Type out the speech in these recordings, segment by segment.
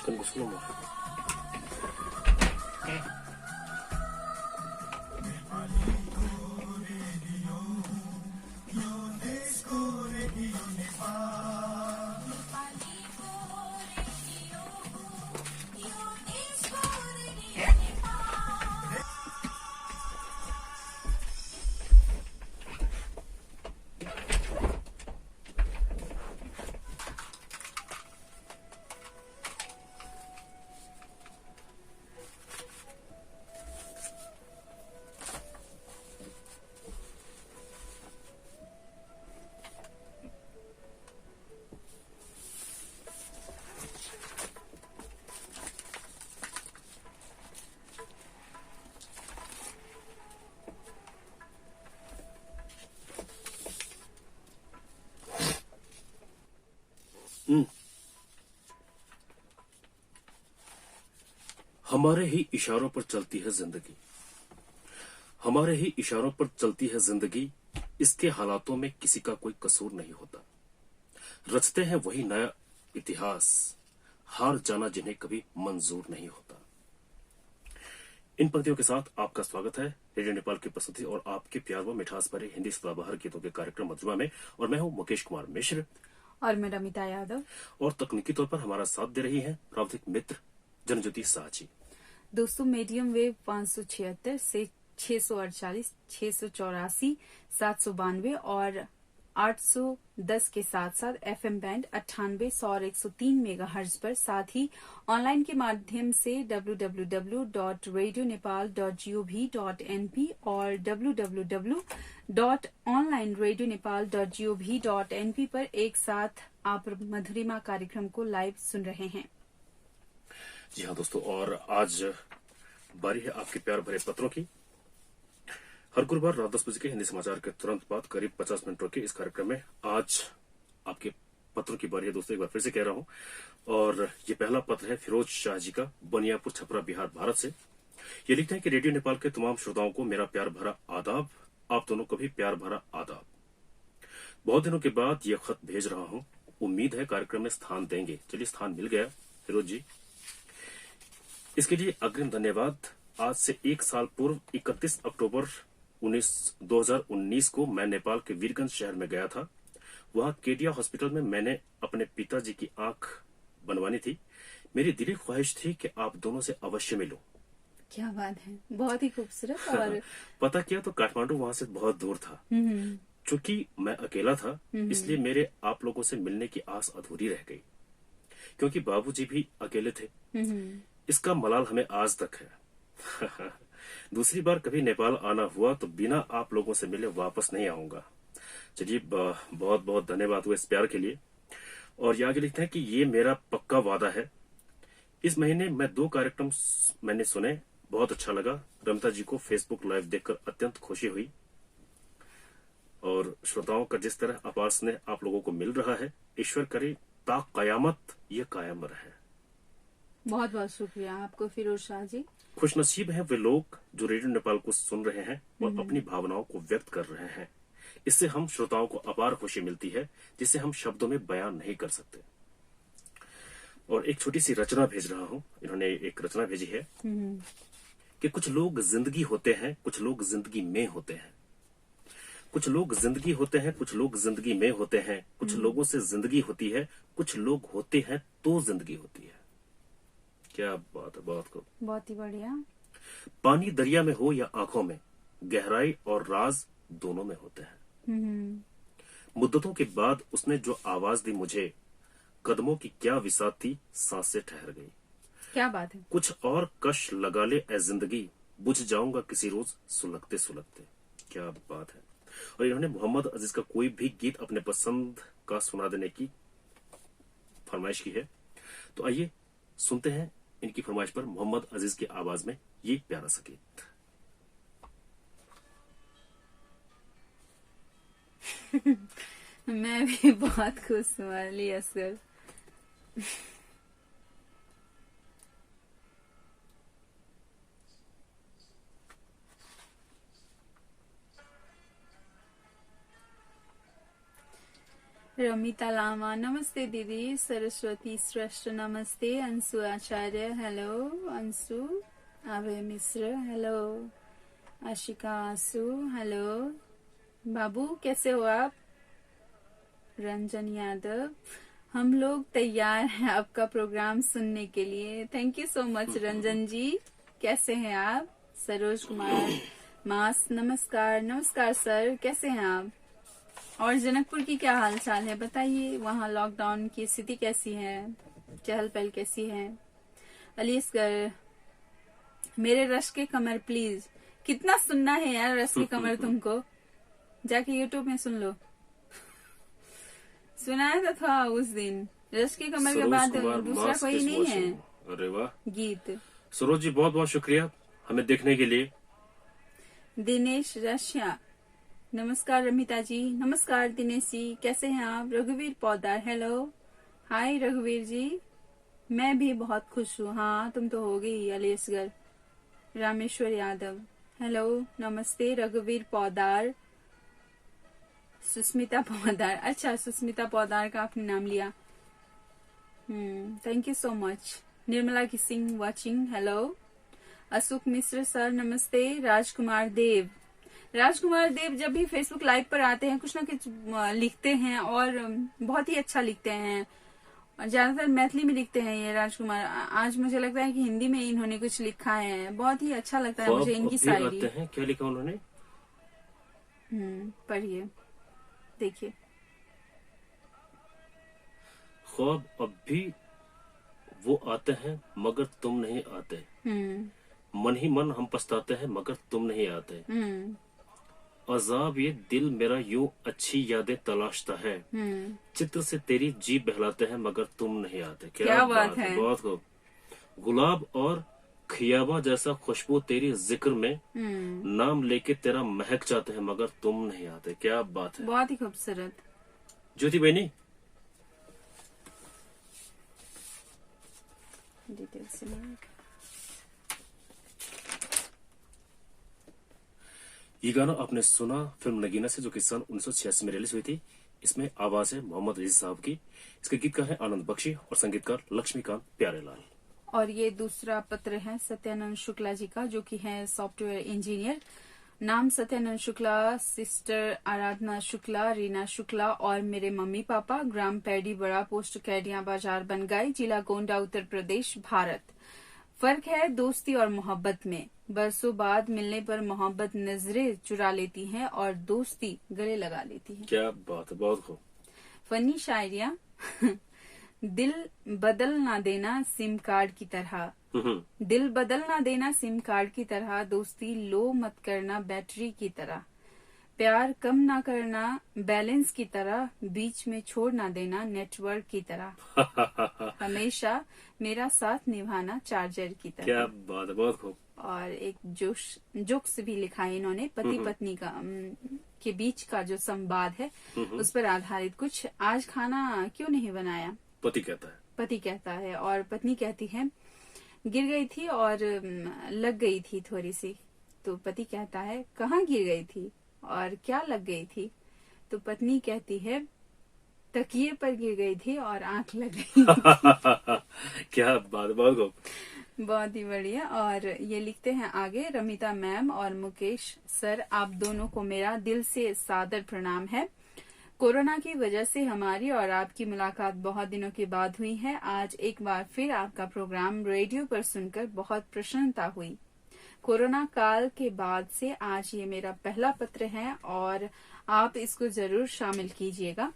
तुमको सुनो मैं हमारे ही इशारों पर चलती है जिंदगी, हमारे ही इशारों पर चलती है जिंदगी। इसके हालातों में किसी का कोई कसूर नहीं होता। रचते हैं वही नया इतिहास, हार जाना जिन्हें कभी मंजूर नहीं होता। इन पंक्तियों के साथ आपका स्वागत है रेडियो नेपाल की प्रस्तुति और आपके प्यार व मिठास भरे हिंदी सदाबहार गीतों के कार्यक्रम मधुरमा में। और मैं हूं मुकेश कुमार मिश्र और मैं रमिता यादव। और तकनीकी तौर पर हमारा साथ दे रही है प्राविधिक मित्र जनज्योति साची। दोस्तों, मीडियम वेव 576 से 648, 684, 792 और 810 के साथ साथ एफएम बैंड 98, 100 और 103 मेगाहर्ट्ज पर, साथ ही ऑनलाइन के माध्यम से www.radionepal.gov.np और www.onlineradionepal.gov.np पर एक साथ आप मधुरिमा कार्यक्रम को लाइव सुन रहे हैं। जी हाँ दोस्तों, और आज बारी है आपके प्यार भरे पत्रों की। हर गुरुवार रात 10 बजे के हिंदी समाचार के तुरंत बाद करीब 50 मिनटों के इस कार्यक्रम में आज आपके पत्रों की बारी है दोस्तों। एक बार फिर से कह रहा हूं, और ये पहला पत्र है फिरोज शाह जी का, बनियापुर छपरा बिहार भारत से। ये लिखते हैं कि रेडियो नेपाल के तमाम श्रोताओं को मेरा प्यार भरा आदाब। आप दोनों को भी प्यार भरा आदाब। बहुत दिनों के बाद ये खत भेज रहा हूं, उम्मीद है कार्यक्रम में स्थान देंगे। चलिए, स्थान मिल गया फिरोज जी, इसके लिए अग्रिम धन्यवाद। आज से 1 साल पूर्व 31 अक्टूबर 2019 को मैं नेपाल के वीरगंज शहर में गया था। वहां केडिया हॉस्पिटल में मैंने अपने पिताजी की आंख बनवानी थी। मेरी दिली ख्वाहिश थी कि आप दोनों से अवश्य मिलो। क्या बात है, बहुत ही खूबसूरत। और पता किया तो काठमांडू वहां से बहुत दूर था। चूंकि मैं अकेला था, इसलिए मेरे आप लोगों से मिलने की आस अधूरी रह गई, क्योंकि बाबूजी भी अकेले थे। इसका मलाल हमें आज तक है। दूसरी बार कभी नेपाल आना हुआ तो बिना आप लोगों से मिले वापस नहीं आऊंगा। चलिए, बहुत बहुत धन्यवाद हुआ इस प्यार के लिए। और ये आगे लिखते हैं कि ये मेरा पक्का वादा है। इस महीने मैं 2 कार्यक्रम मैंने सुने, बहुत अच्छा लगा। रमिता जी को फेसबुक लाइव देखकर अत्यंत खुशी हुई, और श्रोताओं का जिस तरह अपार स्नेह आप लोगों को मिल रहा है, ईश्वर करे ता कयामत ये कायम रहे। बहुत बहुत शुक्रिया आपको फिरोज शाह जी। खुशनसीब हैं वे लोग जो रेडियो नेपाल को सुन रहे हैं और अपनी भावनाओं को व्यक्त कर रहे हैं। इससे हम श्रोताओं को अपार खुशी मिलती है, जिसे हम शब्दों में बयान नहीं कर सकते। और एक छोटी सी रचना भेज रहा हूं। इन्होंने एक रचना भेजी है कि कुछ लोग जिंदगी होते हैं, कुछ लोग जिंदगी में होते हैं। कुछ लोग जिंदगी होते हैं, कुछ लोग जिंदगी में होते हैं। कुछ लोगों से जिंदगी होती है, कुछ लोग होते हैं तो जिंदगी होती है। क्या बात है, बहुत ही बढ़िया। पानी दरिया में हो या आंखों में, गहराई और राज दोनों में होते हैं। मुद्दतों के बाद उसने जो आवाज दी मुझे, कदमों की क्या विसात थी, सांसें ठहर गई। क्या बात है। कुछ और कश लगा ले ए जिंदगी, बुझ जाऊंगा किसी रोज सुलगते सुलगते। क्या बात है। और इन्होंने मोहम्मद अजीज का कोई भी गीत अपने पसंद का सुना देने की फरमाइश की है। तो आइए सुनते हैं इनकी फरमाइश पर मोहम्मद अजीज की आवाज में ये प्यारा सा गीत। मैं भी बहुत खुश हूँ अली असगर। रमिता लामा नमस्ते दीदी। सरस्वती श्रेष्ठ नमस्ते। अंशु आचार्य हेलो अंशु। अभय मिश्र हेलो। आशिका आंसू हेलो। बाबू कैसे हो आप? रंजन यादव हम लोग तैयार हैं आपका प्रोग्राम सुनने के लिए। Thank you so much Ranjan ji. कैसे हैं आप? सरोज कुमार मास नमस्कार। नमस्कार सर, कैसे हैं आप? और जनकपुर की क्या हाल चाल है बताइए। वहाँ लॉकडाउन की स्थिति कैसी है? चहल पहल कैसी है? अलीसगर मेरे रश के कमर प्लीज। कितना सुनना है यार रश के कमर तुमको? जाके यूट्यूब में सुन लो। सुनाया तो था उस दिन। रश के कमर के सरोज बाद कुमार दूसरा मास कोई इज नहीं है वॉचिंग। अरे वाह गीत। सरोज जी, बहुत बहुत शुक्रिया हमें देखने के लिए। दिनेश रशिया नमस्कार। रमिता जी नमस्कार। दिनेश जी कैसे हैं आप? रघुवीर पौदार हेलो। हाय रघुवीर जी, मैं भी बहुत खुश हूँ। हाँ तुम तो हो गई। अलीसगर रामेश्वर यादव हेलो नमस्ते। रघुवीर पौदार, सुस्मिता पौदार। अच्छा सुस्मिता पौदार का आपने नाम लिया। Thank you so much. Nirmala की Singh watching hello. Ashok Mishra sir नमस्ते। राजकुमार देव, राजकुमार देव जब भी फेसबुक लाइव पर आते हैं कुछ ना कुछ लिखते हैं और बहुत ही अच्छा लिखते हैं। ज्यादातर मैथिली में लिखते हैं ये राजकुमार। आज मुझे लगता है कि हिंदी में इन्होंने कुछ लिखा है। बहुत ही अच्छा लगता है मुझे ख्वाब इनकी अब भी शायरी। आते हैं, क्या लिखा उन्होंने? पढ़िए देखिए। ख्वाब अब भी वो आते हैं मगर तुम नहीं आते। मन ही मन हम पछताते हैं मगर तुम नहीं आते। अजाब ये दिल मेरा यूं अच्छी यादें तलाशता है। चित्र से तेरी जी बहलाते हैं मगर तुम नहीं आते। क्या बात है। बहुत खूब। गुलाब और खियाबा जैसा खुशबू तेरी जिक्र में, नाम लेके तेरा महक जाते हैं मगर तुम नहीं आते। क्या बात है। बहुत ही खूबसूरत। ज्योति बहनी डिटेल से ये गाना आपने सुना फिल्म नगीना से, जो कि सन 1986 में रिलीज हुई थी। इसमें आवाज है मोहम्मद अजीज साहब की। इसके गीतकार है आनंद बख्शी और संगीतकार लक्ष्मीकांत प्यारेलाल। और ये दूसरा पत्र है सत्यानंद शुक्ला जी का, जो कि है सॉफ्टवेयर इंजीनियर। नाम सत्यानंद शुक्ला, सिस्टर आराधना शुक्ला, रीना शुक्ला और मेरे मम्मी पापा। ग्राम पैडी बड़ा, पोस्ट कैडिया बाजार बनगाई, जिला गोंडा, उत्तर प्रदेश, भारत। फर्क है दोस्ती और मोहब्बत में। बरसों बाद मिलने पर मोहब्बत नजरें चुरा लेती है और दोस्ती गले लगा लेती है। क्या बात है, बहुत खूब। फनी शायरिया दिल बदल ना देना सिम कार्ड की तरह। दिल बदल ना देना सिम कार्ड की तरह। दोस्ती लो मत करना बैटरी की तरह। प्यार कम ना करना बैलेंस की तरह। बीच में छोड़ ना देना नेटवर्क की तरह। हमेशा मेरा साथ निभाना चार्जर की तरह। क्या बात है, बहुत खूब। और एक जोक्स भी लिखा है इन्होंने, पति पत्नी का के बीच का जो संवाद है उस पर आधारित कुछ। आज खाना क्यों नहीं बनाया? पति कहता है। पति कहता है और पत्नी कहती है गिर गई थी और लग गई थी थोड़ी सी। तो पति कहता है कहाँ गिर गई थी और क्या लग गई थी? तो पत्नी कहती है तकिए पर गिर गई थी और आंख लग गई। क्या बात, बहुत खूब। बहुत ही बढ़िया। और ये लिखते हैं आगे, रमिता मैम और मुकेश सर, आप दोनों को मेरा दिल से सादर प्रणाम है। कोरोना की वजह से हमारी और आपकी मुलाकात बहुत दिनों के बाद हुई है। आज एक बार फिर आपका प्रोग्राम रेडियो पर सुनकर बहुत प्रसन्नता हुई। कोरोना काल के बाद से आज ये मेरा पहला पत्र है और आप इसको जरूर शामिल कीजिएगा।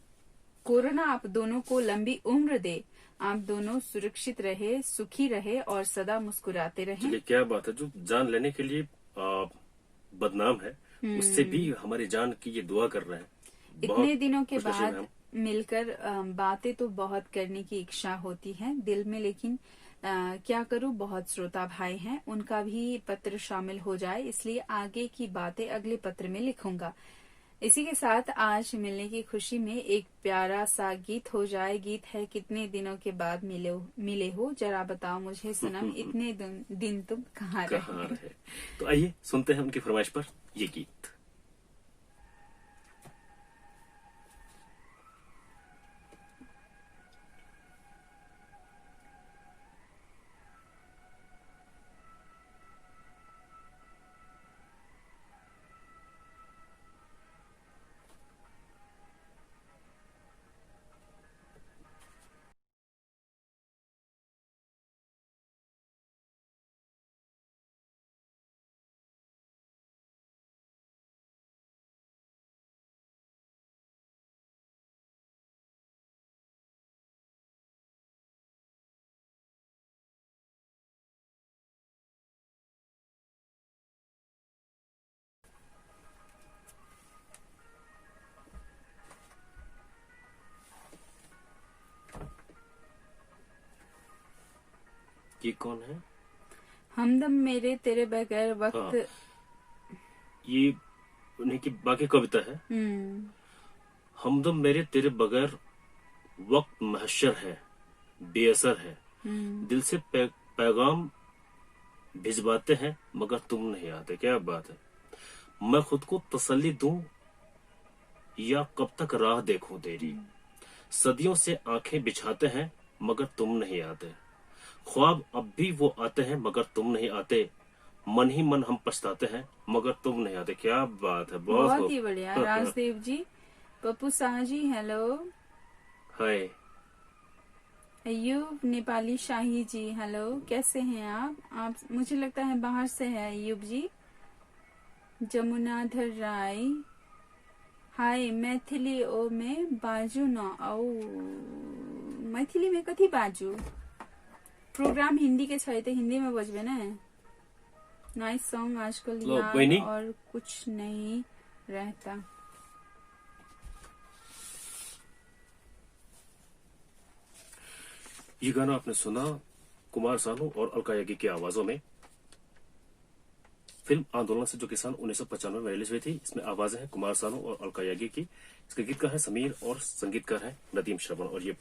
कोरोना आप दोनों को लंबी उम्र दे। आप दोनों सुरक्षित रहे, सुखी रहे और सदा मुस्कुराते रहे। चलिए, क्या बात है। जो जान लेने के लिए बदनाम है, उससे भी हमारी जान की ये दुआ कर रहे हैं। इतने दिनों के बाद मिलकर बातें तो बहुत करने की इच्छा होती है दिल में, लेकिन क्या करूं, बहुत श्रोता भाई हैं, उनका भी पत्र शामिल हो जाए, इसलिए आगे की बातें अगले पत्र में लिखूंगा। इसी के साथ आज मिलने की खुशी में एक प्यारा सा गीत हो जाए। गीत है कितने दिनों के बाद मिले हो, जरा बताओ मुझे सनम, इतने दिन तुम कहाँ रहे। तो आइए सुनते हैं उनकी फरमाइश पर ये गीत। ये कौन है? हमदम मेरे तेरे बगैर हाँ, वक्त। ये उन्हीं की बाकी कविता है। हमदम मेरे तेरे बगैर वक्त महशर है, बेअसर है, दिल से पैगाम भिजवाते हैं मगर तुम नहीं आते। क्या बात है। मैं खुद को तसल्ली दूं या कब तक राह देखूं तेरी, सदियों से आंखें बिछाते हैं मगर तुम नहीं आते। ख्वाब अब भी वो आते हैं मगर तुम नहीं आते। मन ही मन हम पछताते हैं मगर तुम नहीं आते। क्या बात है, बहुत बहुत खूब। ही बढ़िया राजदेव जी। पप्पू शाह जी हेलो। हाय। अयूब नेपाली शाही जी हेलो, कैसे हैं आप मुझे लगता है बाहर से है अयूब जी। जमुनाधर राय हाय। मैथिली ओ में बाजू न औ मैथिली में कथी बाजू। प्रोग्राम हिंदी के छै तो हिंदी में बजबे ना। नाइस सॉन्ग आजकल लो याद बहनी, और कुछ नहीं रहता। ये गाना आपने सुना कुमार सानू और अलका याग्निक की आवाजों में। फिल्म आंदोलन से जो किसान 1995 में रिलीज हुई थी। इसमें आवाजें हैं कुमार सानू और अलका याग्निक की। इसके गीतकार है समीर और संगीतकार है नदीम श्रवण। और ये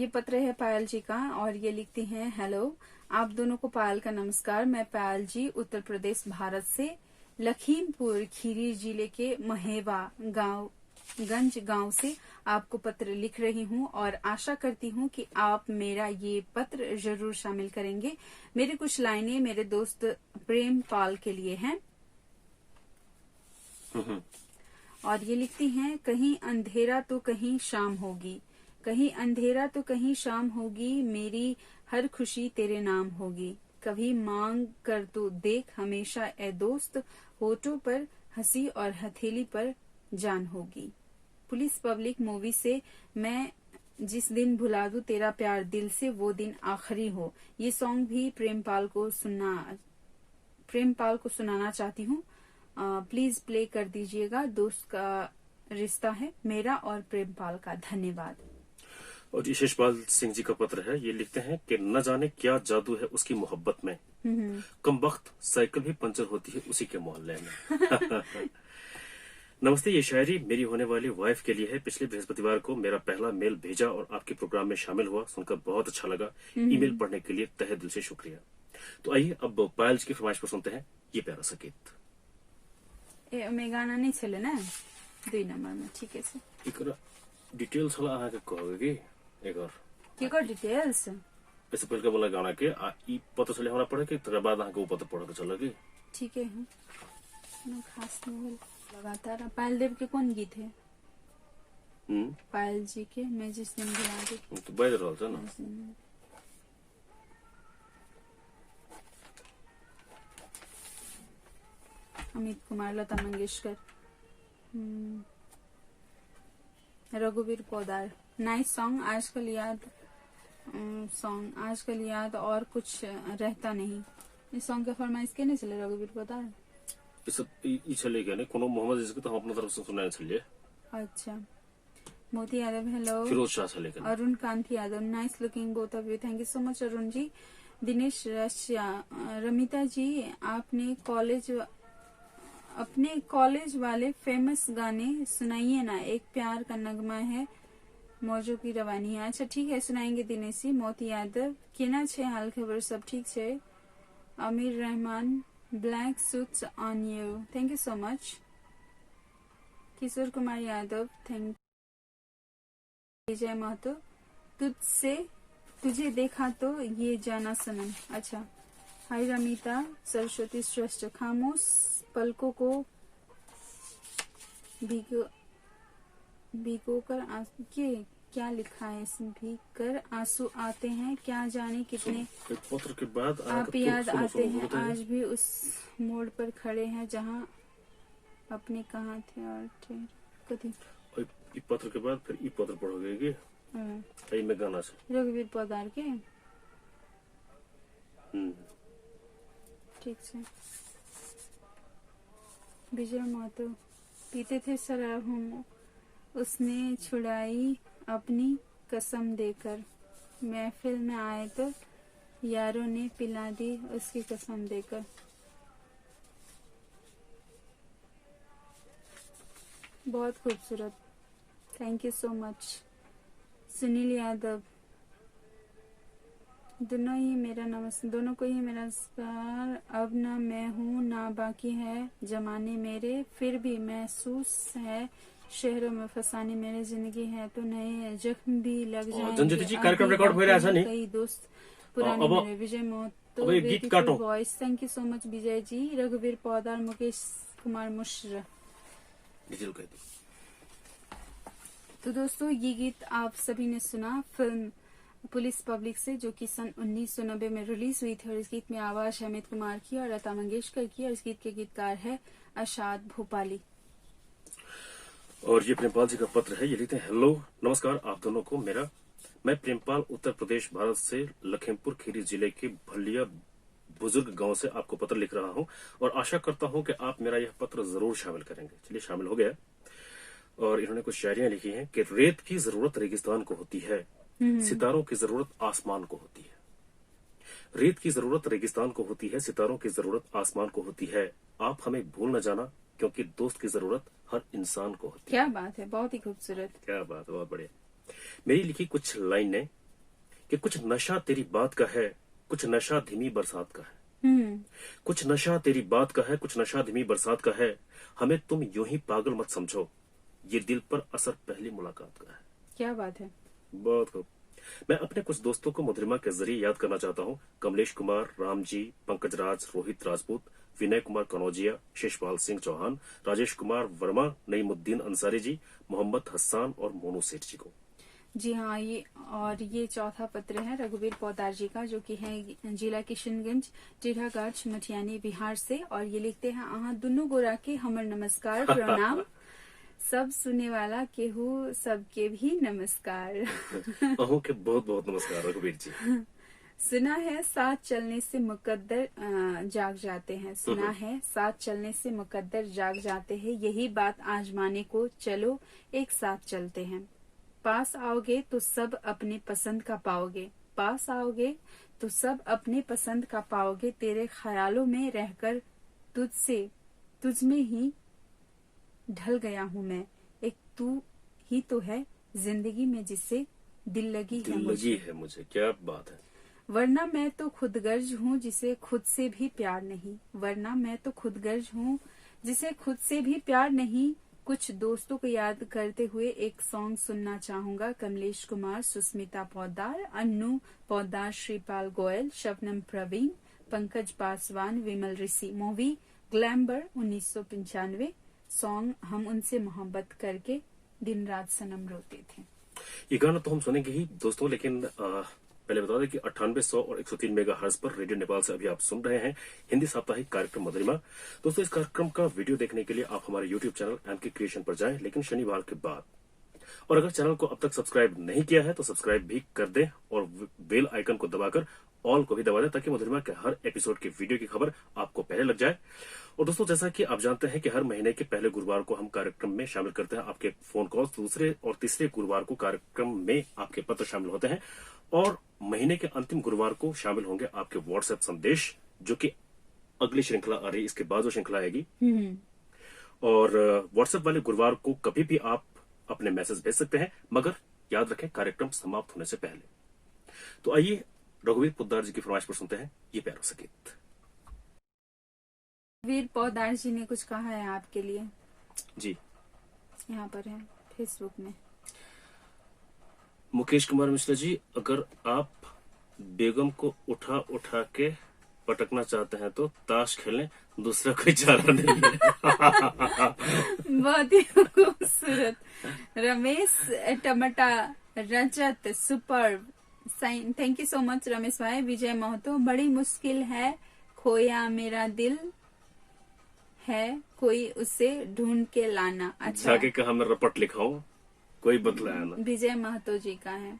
पत्र है पायल जी का और ये लिखती हैं हेलो। आप दोनों को पायल का नमस्कार। मैं पायल जी उत्तर प्रदेश भारत से लखीमपुर खीरी जिले के महेवा गंज गांव से आपको पत्र लिख रही हूँ और आशा करती हूँ कि आप मेरा ये पत्र जरूर शामिल करेंगे। मेरी कुछ लाइनें मेरे दोस्त प्रेम पाल के लिए हैं। और ये लिखती हैं कहीं अंधेरा तो कहीं शाम होगी, कहीं अंधेरा तो कहीं शाम होगी, मेरी हर खुशी तेरे नाम होगी। कभी मांग कर तो देख हमेशा ए दोस्त, होठों पर हंसी और हथेली पर जान होगी। पुलिस पब्लिक मूवी से मैं जिस दिन भुला दूं तेरा प्यार दिल से वो दिन आखिरी हो। ये सॉन्ग भी प्रेमपाल को सुनाना चाहती हूँ। प्लीज प्ले कर दीजिएगा। दोस्त का रिश्ता है मेरा और प्रेमपाल का। धन्यवाद। और यशपाल सिंह जी का पत्र है। ये लिखते हैं कि न जाने क्या जादू है उसकी मोहब्बत में, कम वक्त साइकिल भी पंचर होती है उसी के मोहल्ले में। नमस्ते, ये शायरी मेरी होने वाली वाइफ के लिए है। पिछले बृहस्पतिवार को मेरा पहला मेल भेजा और आपके प्रोग्राम में शामिल हुआ। सुनकर बहुत अच्छा लगा। ईमेल पढ़ने के लिए तहे दिल से शुक्रिया। तो आइए अब पायल जी की फरमाइश पर सुनते हैं ये प्यारा सा गीत। में गाना नहीं चले ना 2 नंबर में। ठीक है सर। एक डिटेल्स वाला आके कहोगे कि एक और के को डिटेल्स इससे पहले बोला गाना के ई पता चले हमरा पड़े कि तकर बाद आके वो पता पड़ के चलोगे। ठीक है। खास नहीं लगातार। पायल देव के कौन गीत है? पायल जी के मैं जिस दिन बुला दी तो बज रहा था ना। अमित कुमार, लता मंगेशकर, रघुवीर पोदार। Nice song. आजकल याद और कुछ रहता नहीं। इस सॉन्ग का फरमाइश के नहीं चले रघुवीर पोदार। ई चले गया नहीं कोनो मोहम्मद जिसको तो हम अपनी तरफ से सुनाए चलिए। अच्छा। मोती यादव हेलो। फिरोज शाह से लेकर Arun Kanti Yadav nice looking both of you. Thank you so much Arun ji. Dinesh Russia Ramita ji अपने कॉलेज वाले फेमस गाने सुनाइए ना। एक प्यार का नगमा है मौजों की रवानी है। अच्छा ठीक है सुनाएंगे दिनेश जी। मोती यादव केना छे हाल खबर सब ठीक छे। Aamir Rahman black suits on you. Thank you so much. Kishore Kumar Yadav thank. Vijay Mahto तुझे देखा तो ये जाना सनम। अच्छा। हाय रमिता सरस्वती श्रेष्ठ। खामोश पलकों को भिगो कर क्या लिखा है इसमें? भीग कर आंसू आते हैं क्या जाने कितने पत्र के बाद आप याद आते हैं। आज भी उस मोड़ पर खड़े हैं जहां अपने कहाँ थे और कभी पत्र के बाद फिर ई पत्र पढ़ोगे कि में गाना से रघुवीर पोदार के। ठीक है। विजय महतो पीते थे शराब हम उसने छुड़ाई अपनी कसम देकर। महफिल में आए तो यारों ने पिला दी उसकी कसम देकर। बहुत खूबसूरत, thank you so much. Sunil Yadav, दोनों को ही मेरा नमस्कार। अब ना मैं हूँ ना बाकी है जमाने मेरे, फिर भी महसूस है शहरों में फसाने मेरे। जिंदगी है तो नए जख्म भी लग जाएंगे। जनज्योति जी कार्यक्रम रेकॉर्ड भइरहेछ नि। कई दोस्त पुराने अब मेरे। विजय मोहतो, अब ये गीत काटौं। Voice, thank you so much Vijay ji. रघुवीर पौदार, मुकेश कुमार मिश्र। डिटेल कह दो। तो दोस्तों ये गीत आप सभी ने सुना फिल्म पुलिस पब्लिक से, जो कि सन 1990 में रिलीज हुई थी। और इस गीत में आवाज है अमित कुमार की और लता मंगेशकर की। और इस गीत के गीतकार है अशाद भोपाली। और ये प्रेमपाल जी का पत्र है। ये लिखते हैं, हेलो नमस्कार आप दोनों को मेरा। मैं प्रेमपाल उत्तर प्रदेश भारत से लखीमपुर खीरी जिले के भलिया बुजुर्ग गांव से आपको पत्र लिख रहा हूं और आशा करता हूं कि आप मेरा यह पत्र जरूर शामिल करेंगे। चलिए शामिल हो गया। और इन्होंने कुछ शायरियां लिखी हैं कि रेत की जरूरत रेगिस्तान को होती है, सितारों की जरूरत आसमान को होती है। रेत की जरूरत रेगिस्तान को होती है, सितारों की जरूरत आसमान को होती है। आप हमें भूल न जाना क्योंकि दोस्त की जरूरत हर इंसान को होती है। क्या बात है, बहुत ही खूबसूरत। क्या बात, बहुत बढ़िया। मेरी लिखी कुछ लाइनें कि कुछ नशा तेरी बात का है, कुछ नशा धीमी बरसात का है। कुछ नशा तेरी बात का है, कुछ नशा धीमी बरसात का है। हमें तुम यूं ही पागल मत समझो, ये दिल पर असर पहली मुलाकात का है। क्या बात है। बहुत खूब। मैं अपने कुछ दोस्तों को मधुरिमा के जरिए याद करना चाहता हूँ। कमलेश कुमार, राम जी, पंकज राज, रोहित राजपूत, विनय कुमार कनौजिया, शेषपाल सिंह चौहान, राजेश कुमार वर्मा, नईमुद्दीन अंसारी जी, मोहम्मद हस्सान और मोनू सेठ जी को। जी हाँ, ये चौथा पत्र है रघुवीर पौदार जी का, जो कि है जिला किशनगंज, टेढ़ागाछ, मठियानी, बिहार से। और ये लिखते हैं, आहा दुनू गोरा के हमर नमस्कार प्रणाम, सब सुने वाला केहू सबके भी नमस्कार। अहू के बहुत बहुत नमस्कार रघुवीर जी। सुना है साथ चलने से मुकद्दर जाग जाते हैं। सुना है साथ चलने से मुकद्दर जाग जाते हैं। यही बात आजमाने को चलो एक साथ चलते हैं। पास आओगे तो सब अपने पसंद का पाओगे। पास आओगे तो सब अपने पसंद का पाओगे। तेरे ख्यालों में रहकर तुझ में ही ढल गया हूँ मैं। एक तू ही तो है जिंदगी में जिससे दिल लगी है मुझे। क्या बात है। वरना मैं तो खुदगर्ज हूँ जिसे खुद से भी प्यार नहीं। वरना मैं तो खुदगर्ज हूँ जिसे खुद से भी प्यार नहीं। कुछ दोस्तों को याद करते हुए एक सॉन्ग सुनना चाहूंगा। कमलेश कुमार, सुस्मिता पौदार, अन्नू पौदार, श्रीपाल गोयल, शबनम प्रवीण, पंकज पासवान, विमल ऋषि। मूवी ग्लैम्बर 1995। सॉन्ग हम उनसे मोहब्बत करके दिन रात सनम रोते थे। ये गाना तो हम सुनेंगे ही दोस्तों, लेकिन पहले बता दें कि 98, 100 और 103 मेगाहर्ट्ज पर रेडियो नेपाल से अभी आप सुन रहे हैं हिंदी साप्ताहिक कार्यक्रम मधुरिमा। दोस्तों इस कार्यक्रम का वीडियो देखने के लिए आप हमारे यूट्यूब चैनल एमके क्रिएशन पर जाएं, लेकिन शनिवार के बाद। और अगर चैनल को अब तक सब्सक्राइब नहीं किया है तो सब्सक्राइब भी कर दें और बेल आइकन को दबाकर ऑल को भी दबा दें, ताकि मधुरिमा के हर एपिसोड की वीडियो की खबर आपको पहले लग जाए। और दोस्तों जैसा कि आप जानते हैं कि हर महीने के पहले गुरुवार को हम कार्यक्रम में शामिल करते हैं आपके फोन कॉल। दूसरे और तीसरे गुरुवार को कार्यक्रम में आपके पत्र शामिल होते हैं और महीने के अंतिम गुरुवार को शामिल होंगे आपके व्हाट्सएप संदेश, जो कि अगली श्रृंखला आ रही, इसके बाद जो श्रृंखला आएगी। और व्हाट्सएप वाले गुरुवार को कभी भी आप अपने मैसेज भेज सकते हैं, मगर याद रखें कार्यक्रम समाप्त होने से पहले। तो आइए रघुवीर पौदार जी की फरमाइश पर सुनते हैं ये प्यारा सा गीत। वीर पौदार जी ने कुछ कहा है आपके लिए जी, यहाँ पर है फेसबुक में। मुकेश कुमार मिश्रा जी, अगर आप बेगम को उठा उठा के पटकना चाहते हैं तो ताश खेलें, दूसरा कोई चारा नहीं है। बहुत ही खूबसूरत। Ramesh Tamta Rajat, super, thank you so much Ramesh भाई। विजय महतो, बड़ी मुश्किल है खोया मेरा दिल है, कोई उसे ढूंढ के लाना। अच्छा, जाके कहा मैं रपट लिखाऊं, कोई बदलाया ना। विजय महतो जी का है।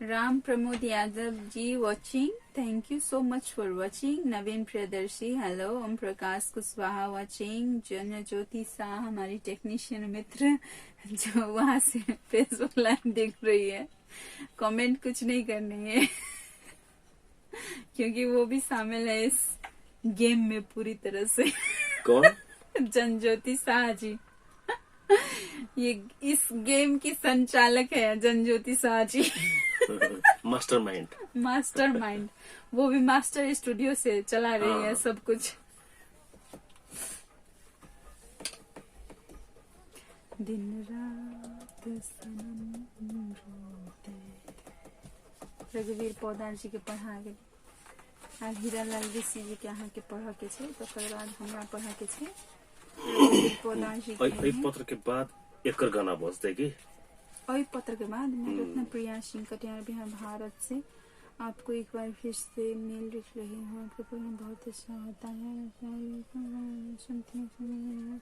Ram Pramod Yadav ji watching, thank you so much for watching. Naveen Priyadarshi hello. Om Prakash Kushwaha watching. Jan Jyoti Shah हमारी टेक्नीशियन मित्र जो वहां से फेसबुक लाइव देख रही है, कमेंट कुछ नहीं करनी है। क्योंकि वो भी शामिल है इस गेम में पूरी तरह से। कौन? जनज्योति शाह जी। ये इस गेम की संचालक है जनज्योति शाह जी। मास्टरमाइंड। मास्टरमाइंड। वो भी मास्टर स्टूडियो से चला रही है हाँ। सब कुछ। दिन रात सनम रोते। रघुवीर पौदार जी के पढ़ा गेल। आ हीरालाल ऋषि जी के अहाँ के पढ़ के छे, तकर बाद हमरा पढ़ के छे रघुवीर पौदार जी के। एहि पत्र के बाद एकर गाना बजते की? और पत्र के बाद मैं रत्न प्रिया सिंह कटिहार बिहार भारत से आपको एक बार फिर से मेल लिख रही हूँ। आपका प्रोग्राम बहुत अच्छा होता है। सुनती हूँ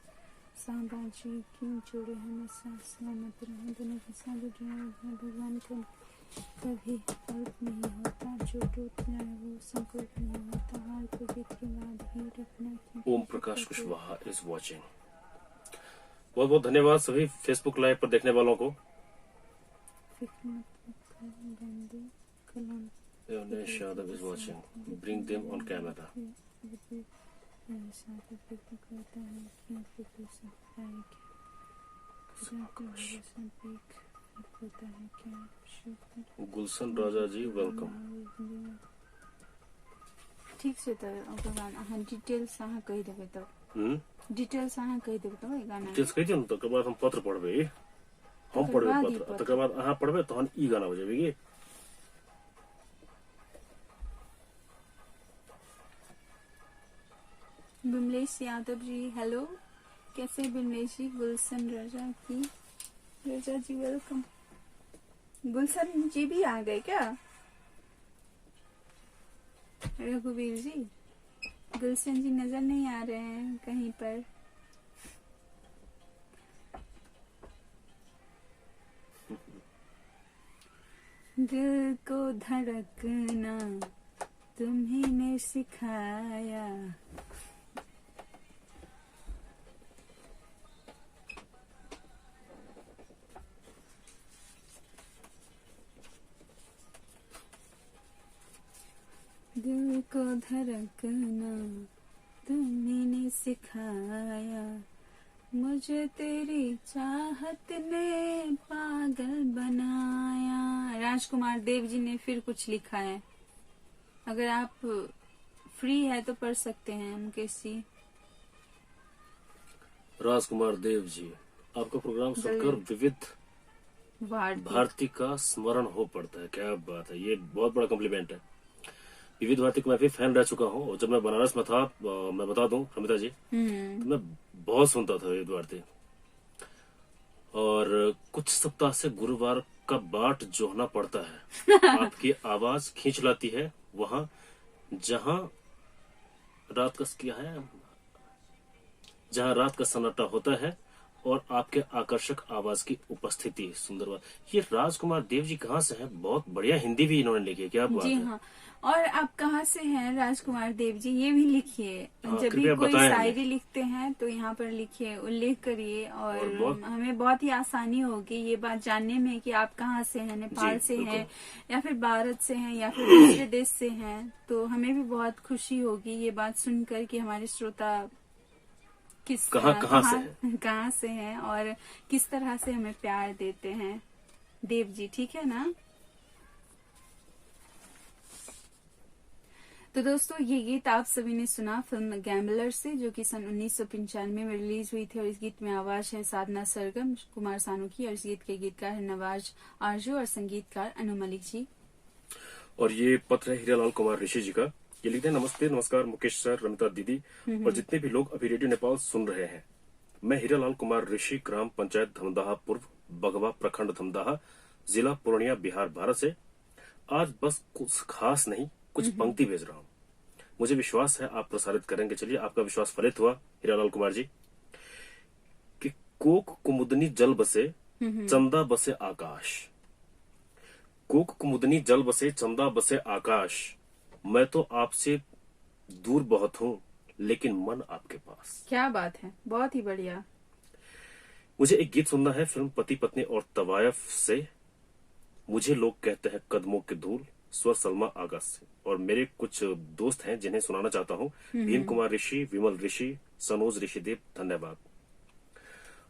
साहबा जी क्यों जोड़े हमेशा सलामत रहें। दोनों के साथ भगवान का कभी अर्थ नहीं होता। जो टूट जाए वो संकल्प नहीं होता। हार को जीत के बाद ही रखना। ओम प्रकाश कुशवाहा इज वॉचिंग। बहुत बहुत धन्यवाद सभी फेसबुक लाइव पर देखने वालों को। Yonesh Yadav is watching. Bring them on camera. Gulshan Raja ji welcome. ठीक से तो भगवान अहाँ डिटेल्स अहाँ कहि देबै तब। डिटेल्स अहाँ कहि देबै तब ई गाना। डिटेल्स कहि दियौ न, तकर बाद हम पत्र पढ़बै। हम पढ़बै पत्र, तकर बाद अहाँ पढ़बै तहन ई गाना बजेबै की। बिमलेश यादव जी हेलो, कैसे बिमलेश जी? गुलशन रजा जी वेलकम। गुलशन जी भी आ गए क्या? रघुवीर जी, गुलशन जी नजर नहीं आ रहे हैं कहीं पर। दिल को धड़कना तुम्ही ने सिखाया। दिल को धड़कना तुम्ही ने सिखाया। मुझे तेरी चाहत ने पागल बनाया। राजकुमार देव जी ने फिर कुछ लिखा है, अगर आप फ्री है तो पढ़ सकते हैं मुकेश जी। राजकुमार देव जी, आपका प्रोग्राम सुनकर विविध भारती का स्मरण हो पड़ता है। क्या बात है, ये बहुत बड़ा कॉम्प्लीमेंट है। विविध भारती का मैं भी फैन रह चुका हूँ। जब मैं बनारस में था, मैं बता दूं अमिता जी, तो मैं बहुत सुनता था विविध भारती। और कुछ सप्ताह से गुरुवार का बाट जोहना पड़ता है। आपकी आवाज खींच लाती है वहां जहां रात का क्या है, जहां रात का सन्नाटा होता है और आपके आकर्षक आवाज की उपस्थिति। सुंदर बात। ये राजकुमार देव जी कहाँ से हैं? बहुत बढ़िया हिंदी भी इन्होंने लिखी है। क्या बात जी है। हाँ, और आप कहाँ से हैं राजकुमार देव जी, ये भी लिखिए। हाँ, जब भी कृपया कोई बताएं शायरी लिखते हैं तो यहाँ पर लिखिए, उल्लेख करिए, और हमें बहुत ही आसानी होगी ये बात जानने में कि आप कहाँ से हैं, नेपाल से हैं या फिर भारत से हैं या फिर दूसरे देश से हैं। तो हमें भी बहुत खुशी होगी ये बात सुनकर कि हमारे श्रोता कहाँ से हैं और किस तरह से हमें प्यार देते हैं। देव जी, ठीक है ना? तो दोस्तों, ये गीत आप सभी ने सुना फिल्म गैम्बलर से, जो कि सन 1995 में रिलीज हुई थी। और इस गीत में आवाज है साधना सरगम, कुमार सानू की, और इस गीत के गीतकार है नवाज आरजू और संगीतकार अनु मलिक जी। और ये पत्र है हीरालाल कुमार ऋषि जी का। ये लिखते हैं, नमस्ते नमस्कार मुकेश सर, रमिता दीदी और जितने भी लोग अभी रेडियो नेपाल सुन रहे हैं। मैं हीरालाल कुमार ऋषि, ग्राम पंचायत धमदाहा पूर्व, बगवा प्रखंड धमदाहा, जिला पूर्णिया, बिहार भारत से आज बस कुछ खास नहीं, कुछ पंक्ति भेज रहा हूँ। मुझे विश्वास है आप प्रसारित करेंगे। चलिए, आपका विश्वास फलित हुआ हीरालाल कुमार जी। कि कोक कुमुदनी जल बसे, चंदा बसे आकाश। कोक कुमुदनी जल बसे, चंदा बसे आकाश। मैं तो आपसे दूर बहुत हूँ, लेकिन मन आपके पास। क्या बात है, बहुत ही बढ़िया। मुझे एक गीत सुनना है फिल्म पति पत्नी और तवायफ से। मुझे लोग कहते हैं कदमों के धूल, स्वर सलमा आगा से। और मेरे कुछ दोस्त हैं जिन्हें सुनाना चाहता हूँ। भीम कुमार ऋषि, विमल ऋषि, सनोज ऋषिदेव, धन्यवाद।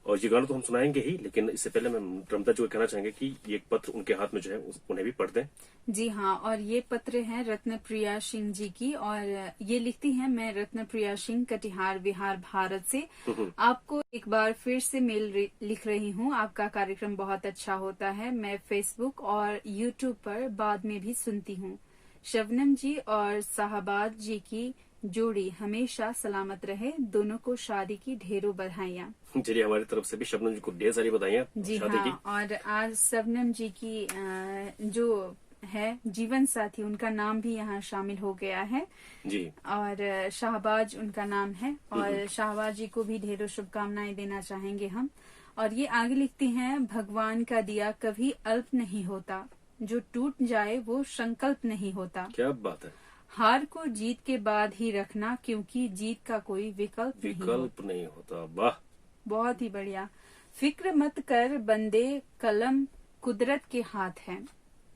और ये गाना तो हम सुनाएंगे ही, लेकिन इससे पहले मैं रमता जी को कहना चाहेंगे कि ये एक पत्र उनके हाथ में जो है उन्हें भी पढ़ दें। जी हाँ, और ये पत्र है रत्न प्रिया सिंह जी की, और ये लिखती हैं, मैं रत्न प्रिया सिंह, कटिहार बिहार भारत से आपको एक बार फिर से मेल लिख रही हूँ। आपका कार्यक्रम बहुत अच्छा होता है। मैं फेसबुक और यूट्यूब पर बाद में भी सुनती हूँ। शबनम जी और साहबाज जी की जोड़ी हमेशा सलामत रहे। दोनों को शादी की ढेरों बधाइयाँ। चलिए, हमारी तरफ से भी शबनम जी को ढेर सारी बधाइयाँ जी शादी हाँ, की। और आज शबनम जी की जो है जीवन साथी, उनका नाम भी यहाँ शामिल हो गया है जी। और शाहबाज उनका नाम है, और शाहबाज जी को भी ढेरों शुभकामनाएं देना चाहेंगे हम। और ये आगे लिखती हैं, भगवान का दिया कभी अल्प नहीं होता, जो टूट जाए वो संकल्प नहीं होता। क्या बात है। हार को जीत के बाद ही रखना, क्योंकि जीत का कोई विकल्प नहीं होता। वाह, बहुत ही बढ़िया। फिक्र मत कर बंदे, कलम कुदरत के हाथ है।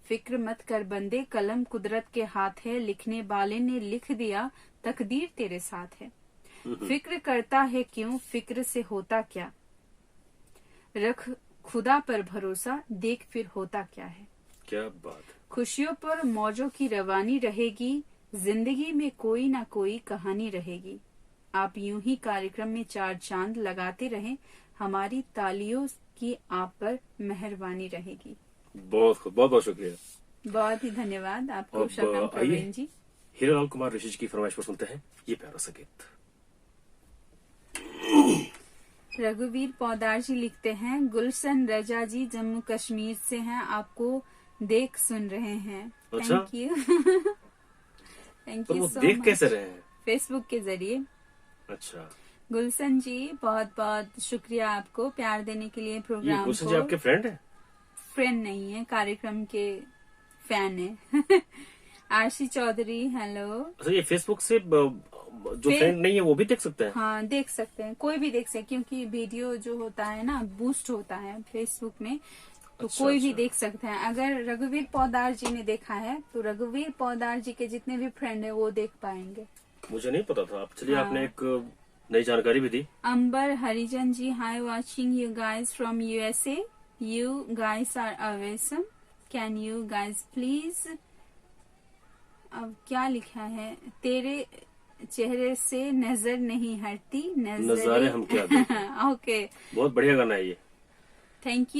फिक्र मत कर बंदे, कलम कुदरत के हाथ है। लिखने वाले ने लिख दिया, तकदीर तेरे साथ है। फिक्र करता है क्यों, फिक्र से होता क्या। रख खुदा पर भरोसा, देख फिर होता क्या है। क्या बात। खुशियों पर मौजों की रवानी रहेगी, जिंदगी में कोई ना कोई कहानी रहेगी। आप यूं ही कार्यक्रम में चार चांद लगाते रहें, हमारी तालियों की आप पर मेहरबानी रहेगी। बहुत बहुत बहुत शुक्रिया। बहुत ही धन्यवाद आपको अब शबनम प्रवीण जी। हीरालाल कुमार ऋषि जी की फरमाइश पर सुनते हैं ये प्यारा सा गीत। रघुवीर पौदार जी लिखते हैं, गुलशन रजा जी जम्मू कश्मीर से हैं, आपको देख सुन रहे हैं। अच्छा? Thank you. थैंक तो यू वो सो देख मच। कैसे रहे हैं? फेसबुक के जरिए। अच्छा, गुलशन जी बहुत बहुत शुक्रिया आपको प्यार देने के लिए ये प्रोग्राम गुलशन को। जी आपके फ्रेंड है? फ्रेंड नहीं है, कार्यक्रम के फैन है। RC Chaudhary, hello. अच्छा, ये फेसबुक से जो फ्रेंड नहीं है वो भी देख सकते हैं? हाँ, देख सकते हैं, कोई भी देख सकते हैं, क्योंकि वीडियो जो होता है ना बूस्ट होता है फेसबुक में, तो अच्छा, कोई भी अच्छा। देख सकते हैं। अगर रघुवीर पौदार जी ने देखा है तो रघुवीर पौदार जी के जितने भी फ्रेंड है वो देख पाएंगे। मुझे नहीं पता था। चलिए, हाँ। आपने एक नई जानकारी भी दी। Ambar Harijan ji, hi watching you guys from USA. You guys are awesome, can you guys please. अब क्या लिखा है, तेरे चेहरे से नजर नहीं हटती, नजारे हम क्या देखें। ओके, बहुत बढ़िया गाना है ये। Thank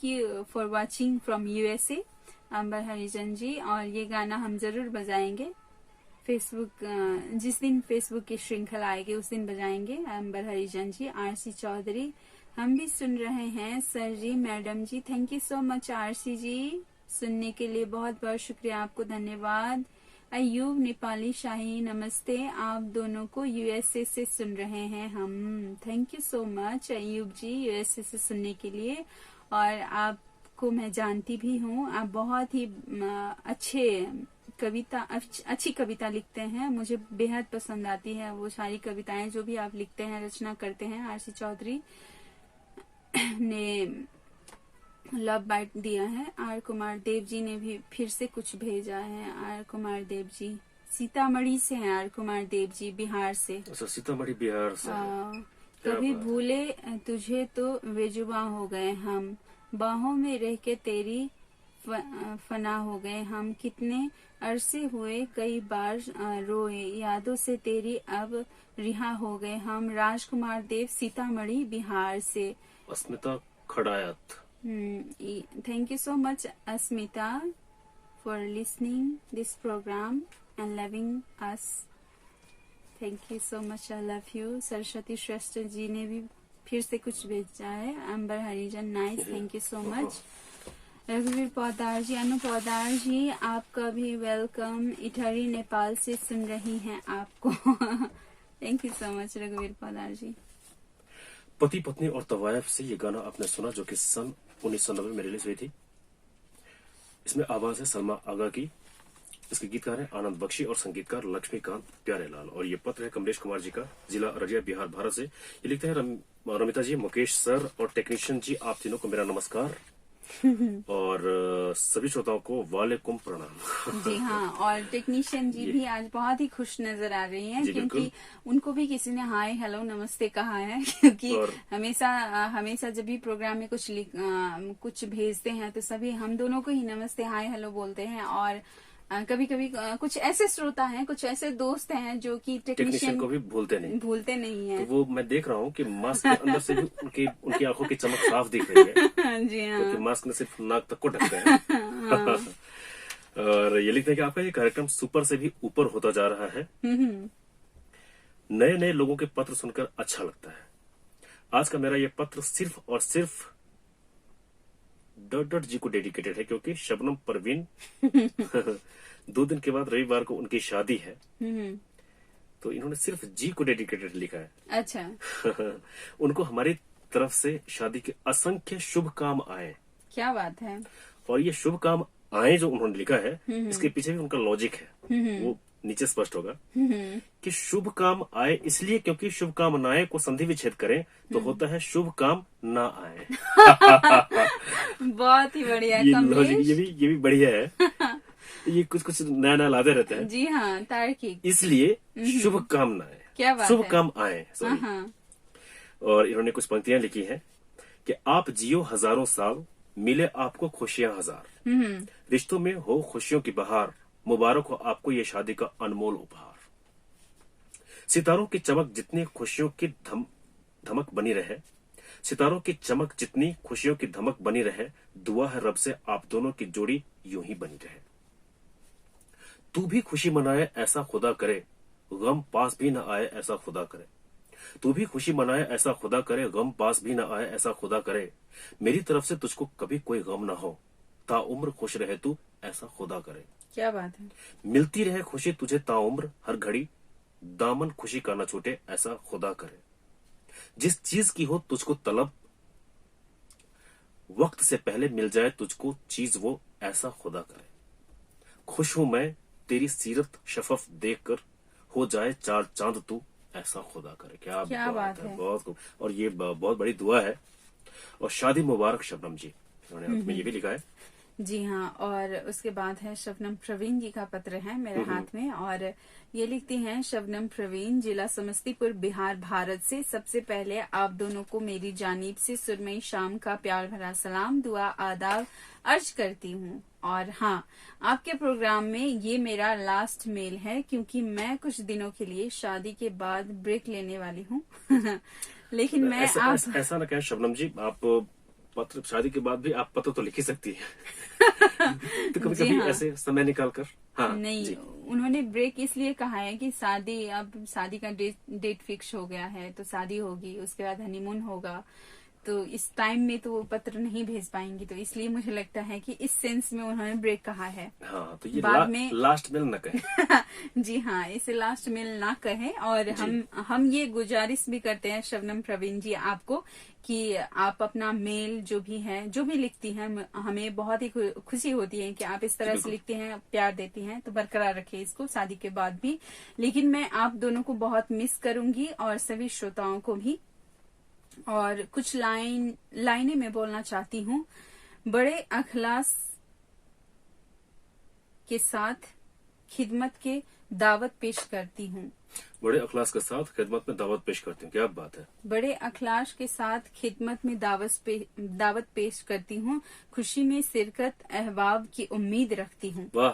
you for watching from USA, Ambar Harijan ji. और ये गाना हम जरूर बजाएंगे फेसबुक, जिस दिन फेसबुक की श्रृंखला आएगी उस दिन बजाएंगे। अंबर हरिजन जी, आरसी चौधरी, हम भी सुन रहे हैं sir ji, madam ji, thank you so much RC ji, सुनने के लिए बहुत बहुत शुक्रिया आपको, धन्यवाद। अयूब नेपाली शाही, नमस्ते, आप दोनों को यूएसए से सुन रहे हैं हम। Thank you so much Ayub ji, USA से सुनने के लिए। और आपको मैं जानती भी हूँ, आप बहुत ही अच्छी कविता लिखते हैं, मुझे बेहद पसंद आती है वो सारी कविताएं जो भी आप लिखते हैं, रचना करते हैं। आरसी चौधरी ने लव बाइट दिया है। आर कुमार देव जी ने भी फिर से कुछ भेजा है। आर कुमार देव जी सीतामढ़ी से हैं। आर कुमार देव जी बिहार से। अच्छा, सीतामढ़ी बिहार से है। क्या कभी बात है। भूले तुझे तो बेजुबां हो गए हम, बाहों में रह के तेरी फना हो गए हम, कितने अरसे हुए कई बार रोए, यादों से तेरी अब रिहा हो गए हम। राजकुमार देव सीतामढ़ी बिहार से। अस्मिता Khadayat. Thank you so much, Asmita, for listening this program and loving us. Thank you so much, I love you. Saraswati श्रेष्ठ जी ने भी फिर से कुछ भेजा है। Ambar Harijan, nice, thank you so much. रघुवीर पौदार जी, अनु पौदार जी, आपका भी वेलकम। इटहरी नेपाल से सुन रही हैं आपको। थैंक यू सो मच रघुवीर पौदार जी। पति पत्नी और तवायफ से ये गाना आपने सुना, जो कि सन 1990 में रिलीज हुई थी। इसमें आवाज है सलमा आगा की। इसके गीतकार हैं आनंद बख्शी और संगीतकार लक्ष्मीकांत प्यारेलाल। और ये पत्र है कमलेश कुमार जी का, जिला अररिया, बिहार भारत से। ये लिखते हैं, रमिता जी, मुकेश सर और टेक्नीशियन जी, आप तीनों को मेरा नमस्कार। और सभी श्रोताओं को वालेकुम प्रणाम। जी हाँ, और टेक्नीशियन जी भी आज बहुत ही खुश नजर आ रही हैं जी, क्योंकि बिल्कुल। उनको भी किसी ने हाय हेलो नमस्ते कहा है क्योंकि और हमेशा हमेशा जब भी प्रोग्राम में कुछ भेजते हैं तो सभी हम दोनों को ही नमस्ते हाय हेलो बोलते हैं। और कभी कभी कुछ ऐसे श्रोता हैं, कुछ ऐसे दोस्त हैं जो कि टेक्नीशियन टेक्नीशियन को भी भूलते नहीं। भूलते नहीं तो हैं। वो मैं देख रहा हूँ कि मास्क के अंदर से भी उनकी उनकी आंखों की चमक साफ दिख रही है, जी क्योंकि हाँ। मास्क ने सिर्फ नाक तक को ढकते हैं। और ये लिखते हैं कि आपका ये कार्यक्रम सुपर से भी ऊपर होता जा रहा है। नए नए लोगों के पत्र सुनकर अच्छा लगता है। आज का मेरा ये पत्र सिर्फ और सिर्फ डॉट डॉट जी को डेडिकेटेड है, क्योंकि शबनम परवीन 2 दिन के बाद रविवार को उनकी शादी है, तो इन्होंने सिर्फ जी को डेडिकेटेड लिखा है। अच्छा, उनको हमारी तरफ से शादी के असंख्य शुभ काम आए। क्या बात है। और ये शुभ काम आए जो उन्होंने लिखा है, इसके पीछे भी उनका लॉजिक है, वो नीचे स्पष्ट होगा कि शुभ काम आए इसलिए क्योंकि शुभ कामनाएं को संधि विच्छेद करें तो होता है शुभ काम ना आए। बहुत ही बढ़िया ये लॉजिक कमलेश। ये भी बढ़िया है। ये कुछ कुछ नया नया लाते रहते हैं, जी हाँ, तार्किक। इसलिए शुभ कामनाएं, क्या बात शुभ है। काम आए, सॉरी। हाँ, और इन्होंने कुछ पंक्तियां लिखी हैं कि आप जियो हजारों साल, मिले आपको खुशियां हजार, रिश्तों में हो खुशियों की बहार, मुबारक हो आपको ये शादी का अनमोल उपहार। सितारों की चमक जितनी खुशियों की धमक बनी रहे, सितारों की चमक जितनी खुशियों की धमक बनी रहे, दुआ है रब से आप दोनों की जोड़ी यूं ही बनी रहे। तू भी खुशी मनाए ऐसा खुदा करे, गम पास भी न आए ऐसा खुदा करे। तू भी खुशी मनाए ऐसा खुदा करे, गम पास भी न आए ऐसा खुदा करे। मेरी तरफ से तुझको कभी कोई गम ना हो, ताउम्र खुश रहे तू ऐसा खुदा करे। क्या बात है। मिलती रहे खुशी तुझे ताउम्र हर घड़ी, दामन खुशी का न छूटे ऐसा खुदा करे। जिस चीज की हो तुझको तलब, वक्त से पहले मिल जाए तुझको चीज वो ऐसा खुदा करे। खुश हूं मैं तेरी सीरत शफफ देख कर, हो जाए 4 चांद तू ऐसा खुदा करे। क्या बात है। बहुत खूब। और ये बहुत बड़ी दुआ है। और शादी मुबारक शबनम जी, उन्होंने अंत में ये भी लिखा है। जी हाँ, और उसके बाद है शबनम प्रवीण जी का पत्र है मेरे हाथ में, और ये लिखती हैं शबनम प्रवीण, जिला समस्तीपुर, बिहार, भारत से। सबसे पहले आप दोनों को मेरी जानिब से सुरमई शाम का प्यार भरा सलाम, दुआ, आदाब अर्ज करती हूँ। और हाँ, आपके प्रोग्राम में ये मेरा लास्ट मेल है क्योंकि मैं कुछ दिनों के लिए शादी के बाद ब्रेक लेने वाली हूँ। लेकिन मैं ऐसा ना कहें शबनम जी, आप पत्र शादी के बाद भी आप पत्र तो लिख ही सकती है। तो कभी कभी हाँ। ऐसे समय निकाल कर। हाँ नहीं जी। उन्होंने ब्रेक इसलिए कहा है कि अब शादी का डेट फिक्स हो गया है, तो शादी होगी, उसके बाद हनीमून होगा, तो इस टाइम में तो वो पत्र नहीं भेज पाएंगी, तो इसलिए मुझे लगता है कि इस सेंस में उन्होंने ब्रेक कहा है। हाँ, तो ये बाद में लास्ट मेल न कहें। जी हाँ, इसे लास्ट मेल ना कहें। और हम ये गुजारिश भी करते हैं शबनम प्रवीण जी आपको कि आप अपना मेल जो भी लिखती हैं, हमें बहुत ही खुशी होती है कि आप इस तरह से लिखती हैं, प्यार देती हैं, तो बरकरार रखें इसको शादी के बाद भी। लेकिन मैं आप दोनों को बहुत मिस करूंगी और सभी श्रोताओं को भी। और कुछ लाइनें मैं बोलना चाहती हूँ। बड़े अखलास के साथ खिदमत के दावत पेश करती हूँ। बड़े अखलास के साथ खिदमत में दावत पेश करती हूँ। क्या बात है। बड़े अखलास के साथ खिदमत में दावत पेश करती हूँ। खुशी में शिरकत अहबाब की उम्मीद रखती हूँ। वाह।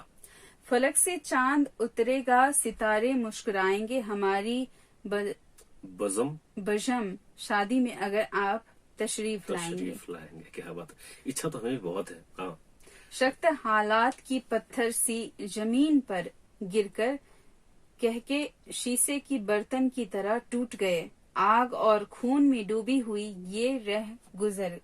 फलक से चांद उतरेगा, सितारे मुस्कुराएंगे, हमारी बजम शादी में अगर आप तशरीफ लाएंगे। क्या बात है। इच्छा तो हमें भी बहुत है। हाँ। सख्त हालात की पत्थर सी जमीन पर गिरकर कह के शीशे की बर्तन की तरह टूट गए, आग और खून में डूबी हुई ये रह गुजर,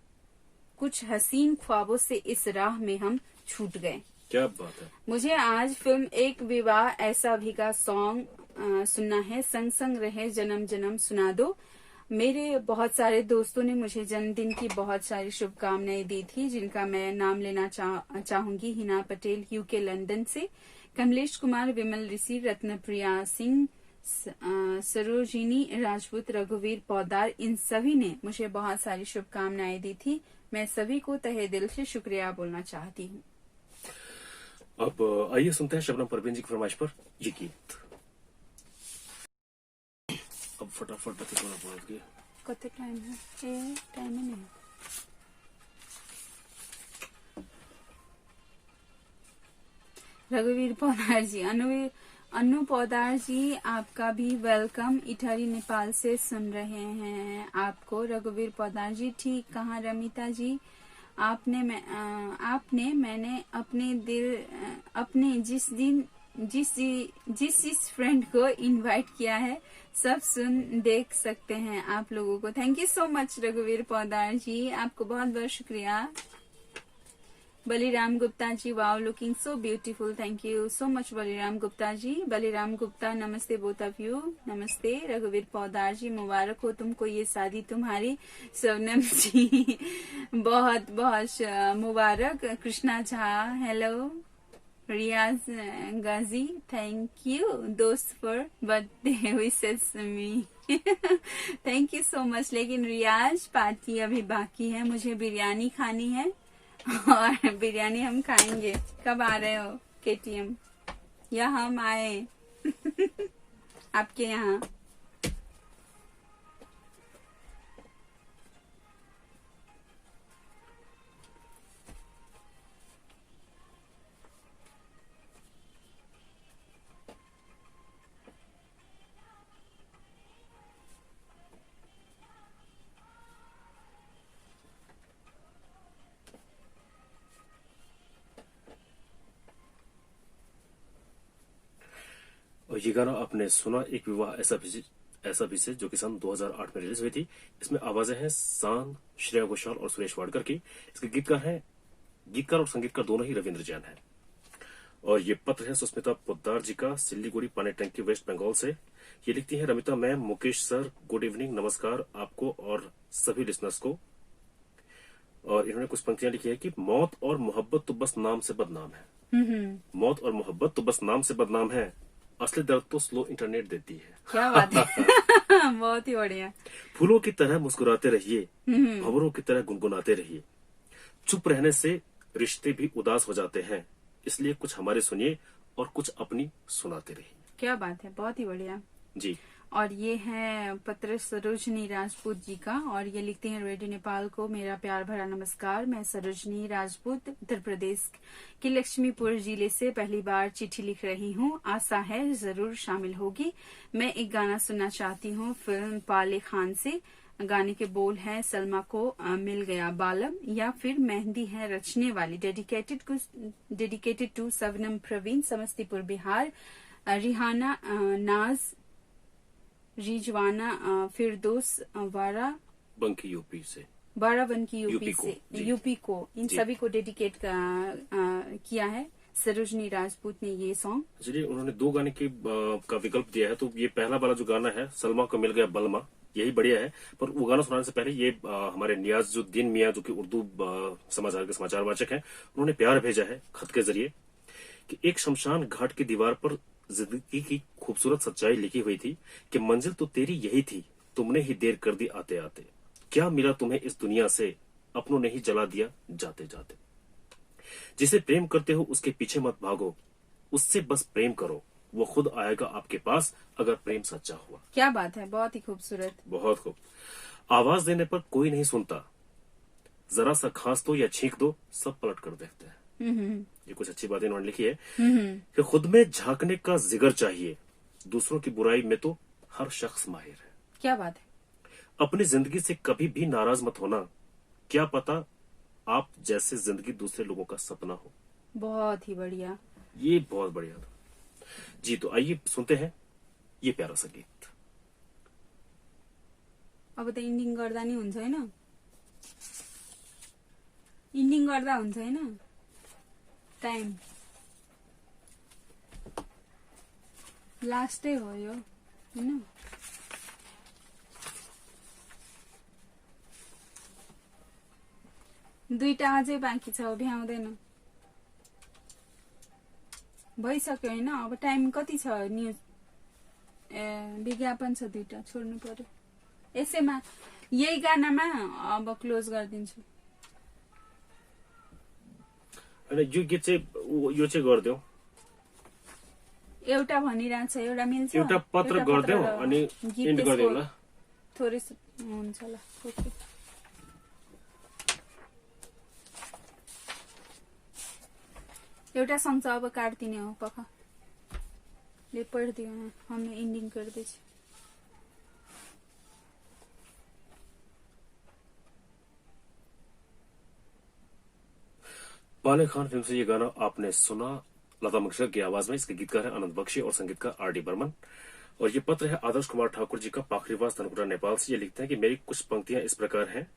कुछ हसीन ख्वाबों से इस राह में हम छूट गए। क्या बात है। मुझे आज फिल्म एक विवाह ऐसा भी का सॉन्ग सुनना है, संग संग रहे जन्म जन्म सुना दो। मेरे बहुत सारे दोस्तों ने मुझे जन्मदिन की बहुत सारी शुभकामनाएं दी थी, जिनका मैं नाम लेना चाहूंगी। हिना पटेल यूके लंदन से, कमलेश कुमार, विमल ऋषि, रत्नप्रिया सिंह, सरोजिनी राजपूत, रघुवीर पौदार, इन सभी ने मुझे बहुत सारी शुभकामनाएं दी थी। मैं सभी को तहे दिल से शुक्रिया बोलना चाहती हूँ। अब आइए सुनते हैं शबनम परवीन जी की फरमाइश पर ये गीत। अब फटाफट बता पड़ा कते टाइम है? ए टाइम ही नहीं। रघुवीर पौदार जी, अनु पौदार जी, आपका भी वेलकम। इटहरी नेपाल से सुन रहे हैं आपको। रघुवीर पौदार जी, ठीक कहा रमिता जी। आपने मैंने अपने दिल अपने जिस फ्रेंड को इनवाइट किया है सब सुन देख सकते हैं आप लोगों को। थैंक यू सो मच रघुवीर पौदार जी, आपको बहुत बहुत शुक्रिया। Baliram Gupta ji, wow looking so beautiful, thank you so much Baliram Gupta ji. Baliram Gupta, नमस्ते बोथ ऑफ यू। नमस्ते रघुवीर पौदार जी, मुबारक हो तुमको ये शादी तुम्हारी। शबनम जी बहुत बहुत मुबारक। Krishna Jha, hello. Riyaz Ghazi, thank you दोस्त for birthday wishes me. Thank you so much. लेकिन रियाज, पार्टी अभी बाकी है, मुझे बिरयानी खानी है और बिरयानी हम खाएंगे। कब आ रहे हो केटीएम, या हम आए आपके यहाँ? और ये गाना आपने सुना, एक विवाह ऐसा भी से, जो कि सन 2008 में रिलीज हुई थी। इसमें आवाजें हैं सान, श्रेया घोषाल और सुरेश वाडकर की। इसके गीतकार और संगीतकार दोनों ही रविंद्र जैन हैं। और ये पत्र है सुस्मिता पोद्दार जी का, सिल्लीगुड़ी पानी टंकी, वेस्ट बंगाल से। ये लिखती है, Ramita ma'am, Mukesh sir, good evening, नमस्कार आपको और सभी लिसनर्स को। और इन्होंने कुछ पंक्तियां लिखी है कि मौत और मोहब्बत तो बस नाम से बदनाम है। मौत और मोहब्बत तो बस नाम से बदनाम है, असली दर्द तो स्लो इंटरनेट देती है। क्या बात है बहुत ही बढ़िया। फूलों की तरह मुस्कुराते रहिए, भंवरों की तरह गुनगुनाते रहिए। चुप रहने से रिश्ते भी उदास हो जाते हैं, इसलिए कुछ हमारे सुनिए और कुछ अपनी सुनाते रहिए। क्या बात है, बहुत ही बढ़िया जी। और ये है पत्र सरोजनी राजपूत जी का, और ये लिखते हैं, रेडियो नेपाल को मेरा प्यार भरा नमस्कार। मैं सरोजनी राजपूत उत्तर प्रदेश के लक्ष्मीपुर जिले से पहली बार चिट्ठी लिख रही हूँ। आशा है जरूर शामिल होगी। मैं एक गाना सुनना चाहती हूँ फिल्म पाले खान से। गाने के बोल हैं, सलमा को मिल गया बालम, या फिर मेहंदी है रचने वाली। Dedicated to Shabnam Praveen, Samastipur Bihar. रिहाना, नाज, रिजवाना, फिरदोस, वारा बंकी यूपी से, बाराबंकी यूपी को, से, यूपी को, इन सभी को डेडिकेट किया है सरोजनी राजपूत ने ये सॉन्ग। चलिए, उन्होंने दो गाने का विकल्प दिया है, तो ये पहला वाला जो गाना है, सलमा को मिल गया बलमा, यही बढ़िया है। पर वो गाना सुनाने से पहले ये हमारे नियाजुद्दीन मियां, जो कि उर्दू समाचार के समाचार वाचक हैं, उन्होंने प्यार भेजा है खत के जरिए कि एक शमशान घाट की दीवार पर जिंदगी की खूबसूरत सच्चाई लिखी हुई थी कि मंजिल तो तेरी यही थी, तुमने ही देर कर दी आते आते। क्या मिला तुम्हें इस दुनिया से, अपनों ने ही जला दिया जाते जाते। जिसे प्रेम करते हो उसके पीछे मत भागो, उससे बस प्रेम करो, वो खुद आएगा आपके पास अगर प्रेम सच्चा हुआ। क्या बात है, बहुत ही खूबसूरत। बहुत खूब। आवाज देने पर कोई नहीं सुनता, जरा सा खांस दो या छींक दो, सब पलट कर देखते हैं। ये कुछ अच्छी बातें इन्होंने लिखी है कि खुद में झांकने का जिगर चाहिए, दूसरों की बुराई में तो हर शख्स माहिर है। क्या बात है। अपनी जिंदगी से कभी भी नाराज मत होना, क्या पता आप जैसे जिंदगी दूसरे लोगों का सपना हो। बहुत ही बढ़िया, ये बहुत बढ़िया था जी। तो आइए सुनते हैं ये प्यारा सा गीत। अब त इन्डिङ गर्दा नि हुन्छ हैन, इन्डिङ गर्दा हुन्छ हैन टाइम, लास्टै हो यो हैन। दुईटा अझै बाँकी छ, भ्याउँदैन, भइसक्यो हैन। अब टाइम कति छ? न्युज विज्ञापन छ दुईटा, छोड्नु पर्यो। यसैमा यही गानामा अब क्लोज गरिदिन्छु। अनि यो गीत चाहिँ यो चाहिँ गरिदेऊ, एउटा भनिरहन्छ, एउटा मिल्छ, एउटा पत्र गरिदेऊ अनि गीत इन्ड गरिदेऊ ल। थोरै हुन्छ ल। ओके, एउटा सङ्ग अब काट्दिने हो पक्का, ले पढ़ दियो, हमने एंडिंग कर दी। पाले खान फिल्म से ये गाना आपने सुना, लता मंगेशकर की आवाज में। इसके गीतकार है आनंद बख्शी और संगीतकार आर.डी. बर्मन। और ये पत्र है आदर्श कुमार ठाकुर जी का, पाखरीवास धनपुरा नेपाल से। ये लिखते हैं कि मेरी कुछ पंक्तियां इस प्रकार हैं।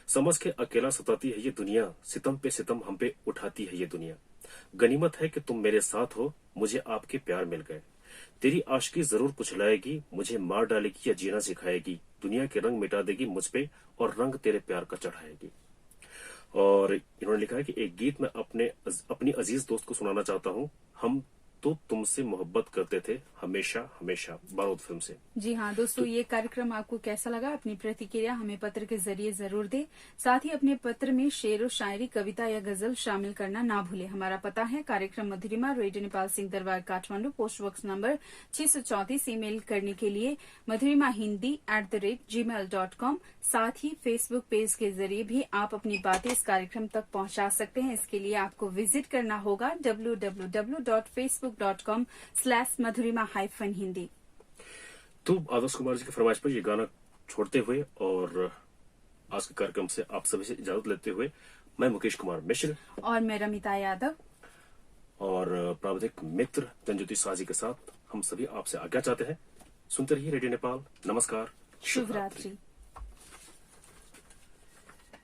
समझ के अकेला सताती है ये दुनिया, सितम पे सितम हम पे उठाती है ये दुनिया। गनीमत है कि तुम मेरे साथ हो, मुझे आपके प्यार मिल गए। तेरी आशिकी जरूर कुचलाएगी, मुझे मार डालेगी या जीना सिखाएगी। दुनिया के रंग मिटा देगी मुझ पे और रंग तेरे प्यार का चढ़ाएगी। और इन्होंने लिखा है कि एक गीत मैं अपनी अजीज दोस्त को सुनाना चाहता हूँ। हम तो तुमसे मोहब्बत करते थे हमेशा हमेशा, बारूद फिल्म से। जी हाँ दोस्तों, ये कार्यक्रम आपको कैसा लगा? अपनी प्रतिक्रिया हमें पत्र के जरिए जरूर दे। साथ ही अपने पत्र में शेर व शायरी, कविता या गजल शामिल करना ना भूले। हमारा पता है कार्यक्रम मधुरिमा, radio Nepal Singh Darbar Kathmandu, post box number 634। Email करने के लिए madhurimahindy@gmail.com। साथ ही फेसबुक पेज के जरिए भी आप अपनी बातें इस कार्यक्रम तक पहुंचा सकते हैं। इसके लिए आपको विजिट करना होगा www.facebook.com/madhurima-hindi। तो आदर्श कुमार जी की फरमाइश पर ये गाना छोड़ते हुए और आज के कार्यक्रम से आप सभी से इजाजत लेते हुए, मैं मुकेश कुमार मिश्र और मैं रमिता यादव और प्राविधिक मित्र जनज्योति साजी के साथ हम सभी आपसे आज्ञा चाहते हैं। सुनते रहिए रेडियो नेपाल। नमस्कार, शुभ रात्रि।